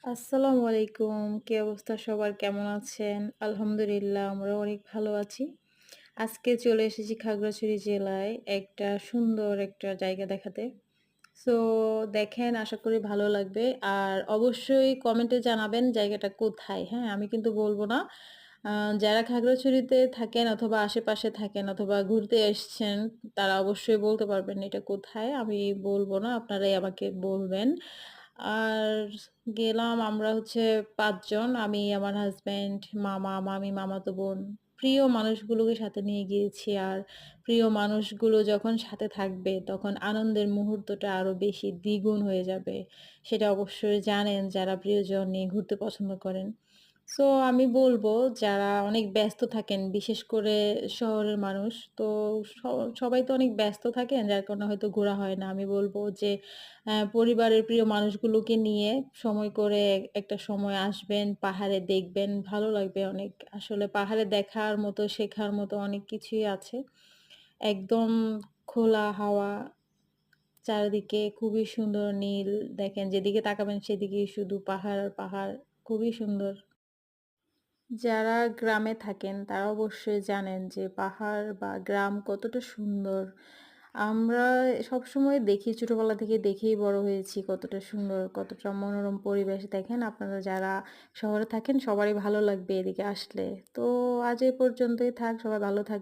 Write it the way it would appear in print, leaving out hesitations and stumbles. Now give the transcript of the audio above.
আসসালামু আলাইকুম। কি অবস্থা সবার? কেমন আছেন? আলহামদুলিল্লাহ আমরাও অনেক ভালো আছি। আজকে চলে এসেছি খাগড়াছড়ি জেলায় একটা সুন্দর একটা জায়গা দেখাতে। সো দেখেন আশা করি ভালো লাগবে। আর অবশ্যই কমেন্টে জানাবেন জায়গাটা কোথায়, হ্যাঁ? আমি কিন্তু বলব না। আ যারা খাগড়াছড়িতে থাকেন অথবা আশেপাশে থাকেন অথবা ঘুরতে এসছেন তারা অবশ্যই বলতে পারবেন এটা কোথায়। আমি বলব না, আপনারাই আমাকে বলবেন। আর গেলাম আমরা হচ্ছে ৫ জন। আমি, আমার হাসব্যান্ড, মামা, মামি, মামাতো বোন। প্রিয় মানুষগুলোকে সাথে নিয়ে গিয়েছি। আর প্রিয় মানুষগুলো যখন সাথে থাকবে তখন আনন্দের মুহূর্তটা আরো বেশি দ্বিগুণ হয়ে যাবে। সেটা অবশ্যই জানেন যারা প্রিয়জন নিয়ে ঘুরতে পছন্দ করেন। সো আমি বলব যারা অনেক ব্যস্ত থাকেন, বিশেষ করে শহরের মানুষ তো স সবাই তো অনেক ব্যস্ত থাকেন যার কারণে হয়তো ঘোরা হয় না। আমি বলব যে পরিবারের প্রিয় মানুষগুলোকে নিয়ে সময় করে একটা সময় আসবেন, পাহাড়ে দেখবেন, ভালো লাগবে অনেক। আসলে পাহাড়ে দেখার মতো, শেখার মতো অনেক কিছুই আছে। একদম খোলা হাওয়া, চারিদিকে খুবই সুন্দর নীল। দেখেন যেদিকে তাকাবেন সেদিকেই শুধু পাহাড় আর পাহাড়। খুবই সুন্দর। যারা গ্রামে থাকেন তারা অবশ্যই জানেন যে পাহাড় বা গ্রাম কতটা সুন্দর। আমরা সবসময় দেখি, ছোটবেলা থেকে দেখেই বড় হয়েছি কতটা সুন্দর, কতটা মনোরম পরিবেশ। দেখেন আপনারা যারা শহরে থাকেন সবারই ভালো লাগবে এদিকে আসলে। তো আজ এ পর্যন্তই থাক। সবাই ভালো থাকবেন।